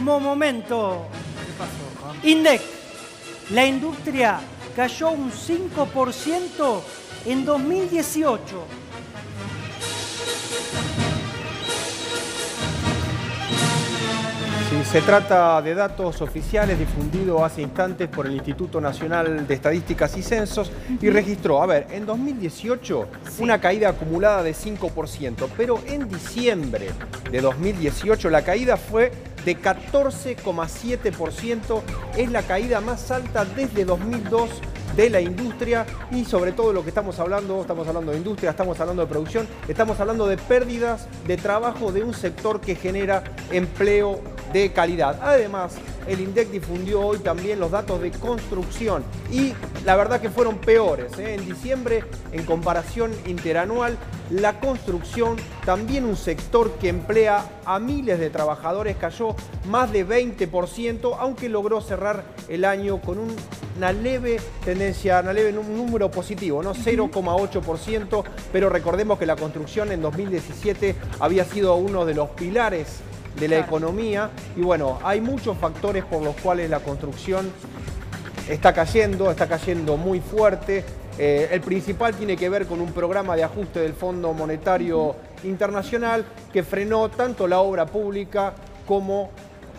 último momento. ¿Qué pasó, Juan? INDEC, la industria cayó un 5% en 2018. Sí, se trata de datos oficiales difundidos hace instantes por el Instituto Nacional de Estadísticas y Censos y registró, a ver, en 2018 una caída acumulada de 5%, pero en diciembre de 2018 la caída fue de 14,7%, es la caída más alta desde 2002 de la industria y sobre todo lo que estamos hablando de industria, estamos hablando de producción, estamos hablando de pérdidas de trabajo de un sector que genera empleo de calidad. Además, el INDEC difundió hoy también los datos de construcción y la verdad que fueron peores. En diciembre, en comparación interanual, la construcción, también un sector que emplea a miles de trabajadores, cayó más de 20%, aunque logró cerrar el año con una leve tendencia, un número positivo, ¿no? 0,8%, pero recordemos que la construcción en 2017 había sido uno de los pilares de la economía y bueno, hay muchos factores por los cuales la construcción está cayendo muy fuerte. El principal tiene que ver con un programa de ajuste del Fondo Monetario Internacional que frenó tanto la obra pública como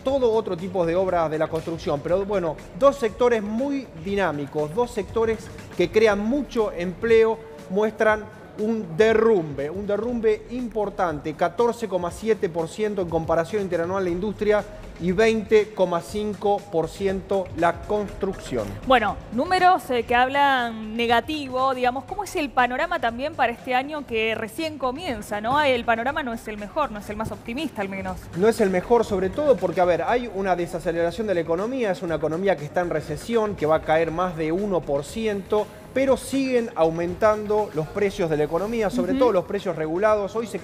todo otro tipo de obras de la construcción. Pero bueno, dos sectores muy dinámicos, dos sectores que crean mucho empleo, muestran un derrumbe importante, 14,7% en comparación interanual la industria y 20,5% la construcción. Bueno, números que hablan negativo, digamos, ¿cómo es el panorama también para este año que recién comienza, ¿no? El panorama no es el mejor, no es el más optimista al menos. No es el mejor, sobre todo porque, a ver, hay una desaceleración de la economía, es una economía que está en recesión, que va a caer más de 1%, pero siguen aumentando los precios de la economía, sobre todo los precios regulados. Hoy se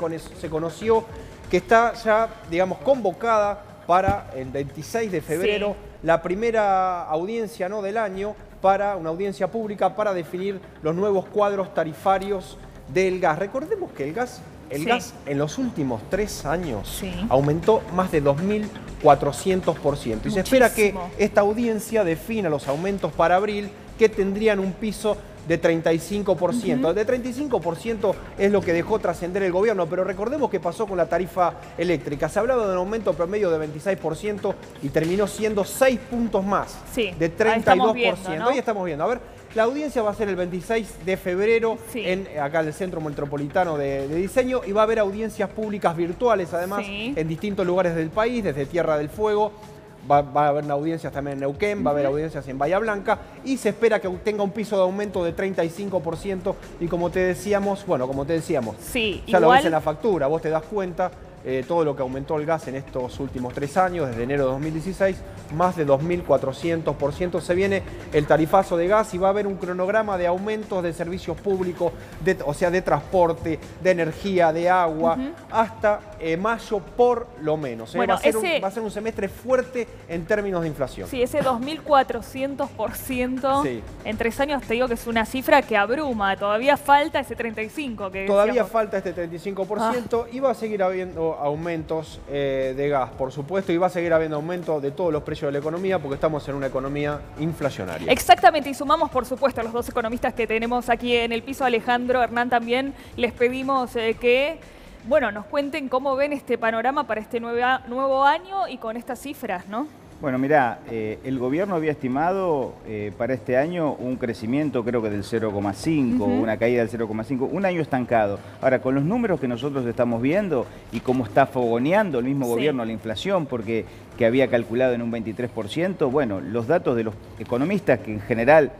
conoció que está ya, digamos, convocada para el 26 de febrero la primera audiencia, ¿no?, del año, para una audiencia pública para definir los nuevos cuadros tarifarios del gas. Recordemos que el gas en los últimos 3 años aumentó más de 2.400%. Y se espera que esta audiencia defina los aumentos para abril, que tendrían un piso de 35%. De 35% es lo que dejó trascender el gobierno, pero recordemos qué pasó con la tarifa eléctrica. Se hablaba de un aumento promedio de 26% y terminó siendo 6 puntos más, de 32%. Ahí estamos viendo. A ver, la audiencia va a ser el 26 de febrero acá en el Centro Metropolitano de Diseño y va a haber audiencias públicas virtuales, además, en distintos lugares del país, desde Tierra del Fuego. Va a haber audiencias también en Neuquén, va a haber audiencias en Bahía Blanca y se espera que tenga un piso de aumento de 35% y como te decíamos, ya igual lo ves en la factura, vos te das cuenta todo lo que aumentó el gas en estos últimos 3 años, desde enero de 2016, más de 2.400%. Se viene el tarifazo de gas y va a haber un cronograma de aumentos de servicios públicos, o sea, de transporte, de energía, de agua, hasta mayo por lo menos. Bueno, va a ser un semestre fuerte en términos de inflación. Sí, ese 2.400% en 3 años, te digo que es una cifra que abruma. Todavía falta ese 35%. Todavía falta este 35% y va a seguir habiendo aumentos de gas, por supuesto, y va a seguir habiendo aumentos de todos los precios de la economía porque estamos en una economía inflacionaria. Exactamente, y sumamos, por supuesto, a los dos economistas que tenemos aquí en el piso, Alejandro, Hernán también, les pedimos que, bueno, nos cuenten cómo ven este panorama para este nuevo año y con estas cifras, ¿no? Bueno, mirá, el gobierno había estimado para este año un crecimiento creo que del 0,5, una caída del 0,5, un año estancado. Ahora, con los números que nosotros estamos viendo y cómo está fogoneando el mismo gobierno la inflación, porque que había calculado en un 23%, bueno, los datos de los economistas que en general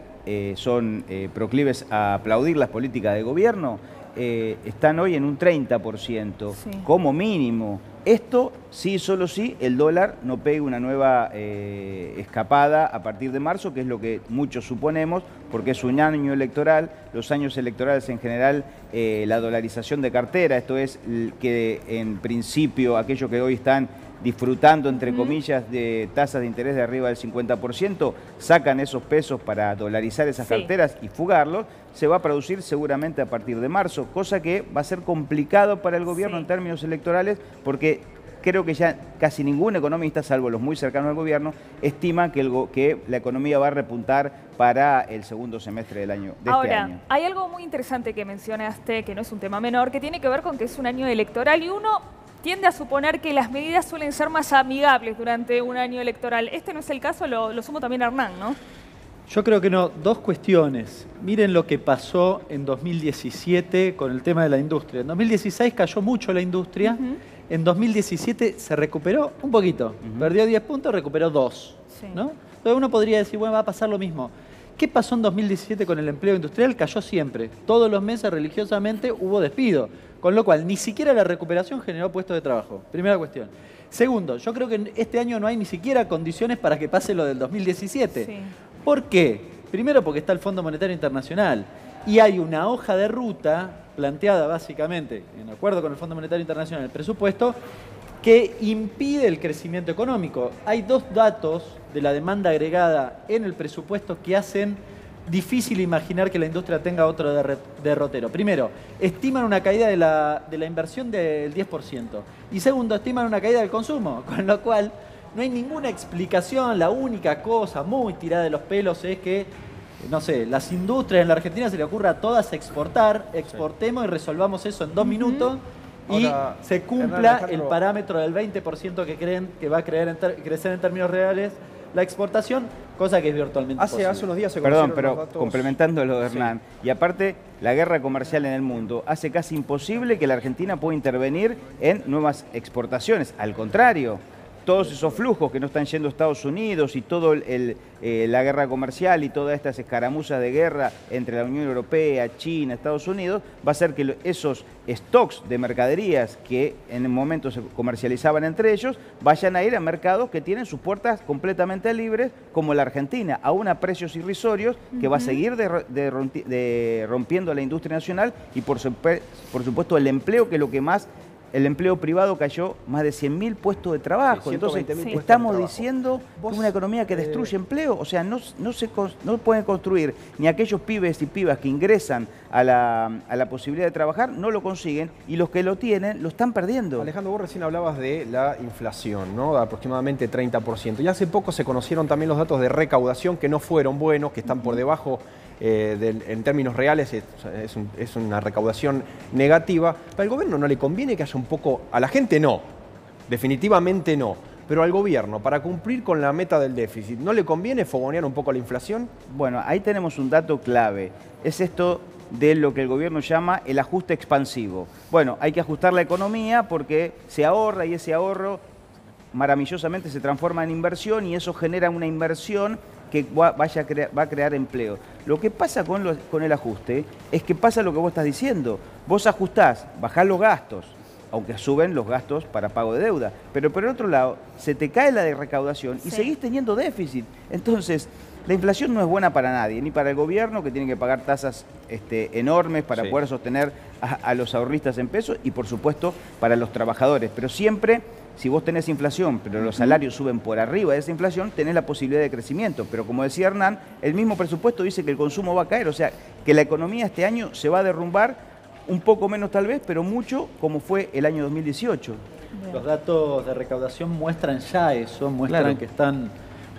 son proclives a aplaudir las políticas de gobierno, están hoy en un 30%, como mínimo. Esto sí, solo si el dólar no pegue una nueva escapada a partir de marzo, que es lo que muchos suponemos, porque es un año electoral. Los años electorales en general, la dolarización de cartera, esto es que en principio aquellos que hoy están disfrutando, entre comillas, de tasas de interés de arriba del 50%, sacan esos pesos para dolarizar esas carteras y fugarlos, se va a producir seguramente a partir de marzo, cosa que va a ser complicado para el gobierno en términos electorales, porque creo que ya casi ningún economista, salvo los muy cercanos al gobierno, estima que la economía va a repuntar para el segundo semestre del año, de este año. Hay algo muy interesante que mencionaste, que no es un tema menor, que tiene que ver con que es un año electoral y uno tiende a suponer que las medidas suelen ser más amigables durante un año electoral. Este no es el caso, lo sumo también a Hernán, ¿no? Yo creo que no. Dos cuestiones. Miren lo que pasó en 2017 con el tema de la industria. En 2016 cayó mucho la industria. En 2017 se recuperó un poquito. Perdió 10 puntos, recuperó 2. Sí. ¿No? Entonces uno podría decir, bueno, va a pasar lo mismo. ¿Qué pasó en 2017 con el empleo industrial? Cayó siempre. Todos los meses religiosamente hubo despido. Con lo cual, ni siquiera la recuperación generó puestos de trabajo. Primera cuestión. Segundo, yo creo que este año no hay ni siquiera condiciones para que pase lo del 2017. Sí. ¿Por qué? Primero porque está el Fondo Monetario Internacional y hay una hoja de ruta planteada básicamente, en acuerdo con el Fondo Monetario Internacional, el presupuesto, que impide el crecimiento económico. Hay dos datos de la demanda agregada en el presupuesto que hacen difícil imaginar que la industria tenga otro derrotero. Primero, estiman una caída de la inversión del 10%. Y segundo, estiman una caída del consumo, con lo cual no hay ninguna explicación. La única cosa muy tirada de los pelos es que, no sé, las industrias en la Argentina se le ocurra a todas exportar, exportemos y resolvamos eso en 2 minutos y Ahora, se cumpla Hernán, el parámetro del 20% que creen que va a crecer en términos reales la exportación, cosa que es virtualmente Hace posible. unos días se Perdón, conocieron pero los datos. complementando lo de Hernán, y aparte, la guerra comercial en el mundo hace casi imposible que la Argentina pueda intervenir en nuevas exportaciones. Al contrario, todos esos flujos que no están yendo a Estados Unidos y todo la guerra comercial y todas estas escaramuzas de guerra entre la Unión Europea, China, Estados Unidos, va a hacer que esos stocks de mercaderías que en el momento se comercializaban entre ellos, vayan a ir a mercados que tienen sus puertas completamente libres, como la Argentina, aún a precios irrisorios, que va a seguir rompiendo la industria nacional y por supuesto el empleo, que es lo que más... El empleo privado cayó más de 100.000 puestos de trabajo. Sí, Entonces, 120.000 puestos estamos de trabajo. diciendo Vos, una economía que destruye empleo. O sea, no pueden construir ni aquellos pibes y pibas que ingresan a la posibilidad de trabajar, no lo consiguen, y los que lo tienen lo están perdiendo. Alejandro, vos recién hablabas de la inflación, ¿no? De aproximadamente 30%. Y hace poco se conocieron también los datos de recaudación que no fueron buenos, que están por debajo en términos reales, es una recaudación negativa. Para el gobierno no le conviene que haya un poco, a la gente no, definitivamente no, pero al gobierno, para cumplir con la meta del déficit, ¿no le conviene fogonear un poco la inflación? Bueno, ahí tenemos un dato clave, es esto de lo que el gobierno llama el ajuste expansivo. Bueno, hay que ajustar la economía porque se ahorra y ese ahorro maravillosamente se transforma en inversión y eso genera una inversión que va a crear empleo. Lo que pasa con el ajuste es que pasa lo que vos estás diciendo. Vos ajustás, bajás los gastos, aunque suben los gastos para pago de deuda, pero por el otro lado se te cae la de recaudación y seguís teniendo déficit. Entonces, la inflación no es buena para nadie, ni para el gobierno, que tiene que pagar tasas enormes para poder sostener a los ahorristas en pesos, y por supuesto para los trabajadores. Pero siempre, si vos tenés inflación, pero los salarios suben por arriba de esa inflación, tenés la posibilidad de crecimiento. Pero como decía Hernán, el mismo presupuesto dice que el consumo va a caer, o sea, que la economía este año se va a derrumbar, un poco menos tal vez, pero mucho como fue el año 2018. Los datos de recaudación muestran ya eso, muestran que están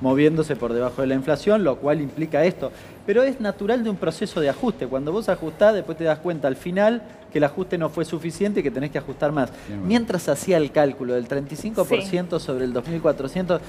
moviéndose por debajo de la inflación, lo cual implica esto. Pero es natural de un proceso de ajuste. Cuando vos ajustás, después te das cuenta al final que el ajuste no fue suficiente y que tenés que ajustar más. Mientras hacía el cálculo del 35% sobre el 2.400,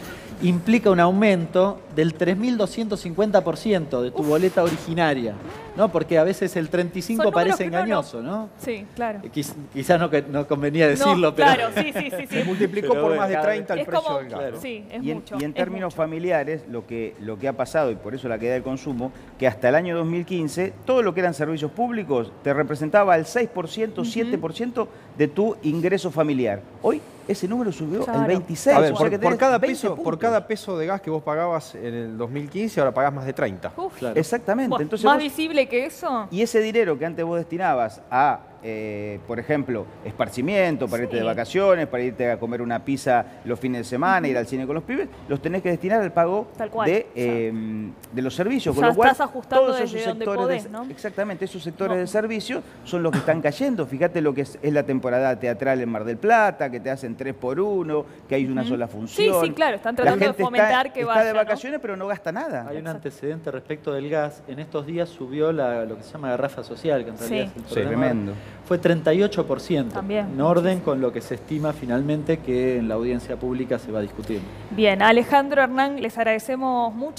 implica un aumento del 3.250% de tu boleta originaria, ¿no? Porque a veces el 35 parece engañoso, ¿no? Sí, claro. Quizás no convenía decirlo, no, pero... Claro, sí. Se multiplicó por más de 30 el Es precio como, del gas. sí, es Y mucho. en términos familiares, lo que ha pasado, y por eso la caída del consumo, que hasta el año 2015, todo lo que eran servicios públicos te representaba el 6%, 7% de tu ingreso familiar. Hoy ese número subió al 26%. A ver, o sea que tenés por cada 20 peso, puntos. de gas que vos pagabas en el 2015, ahora pagás más de 30. Uf, Claro. Exactamente. buah, Entonces ¿más vos- visible que eso? Y ese dinero que antes vos destinabas a por ejemplo, esparcimiento, para irte de vacaciones, para irte a comer una pizza los fines de semana, ir al cine con los pibes, los tenés que destinar al pago de los servicios. Con lo cual, estás ajustando todos esos desde donde sectores podés, ¿no? Exactamente, esos sectores de servicio son los que están cayendo. Fíjate lo que es la temporada teatral en Mar del Plata, que te hacen 3x1, que hay una sola función. Sí, claro, están tratando de fomentar que vaya, está de vacaciones, pero no gasta nada. Hay un antecedente respecto del gas. En estos días subió lo que se llama garrafa social, que en realidad es el problema. Tremendo. Fue 38%. También. En orden con lo que se estima finalmente que en la audiencia pública se va a discutir. Bien, Alejandro, Hernán, les agradecemos mucho.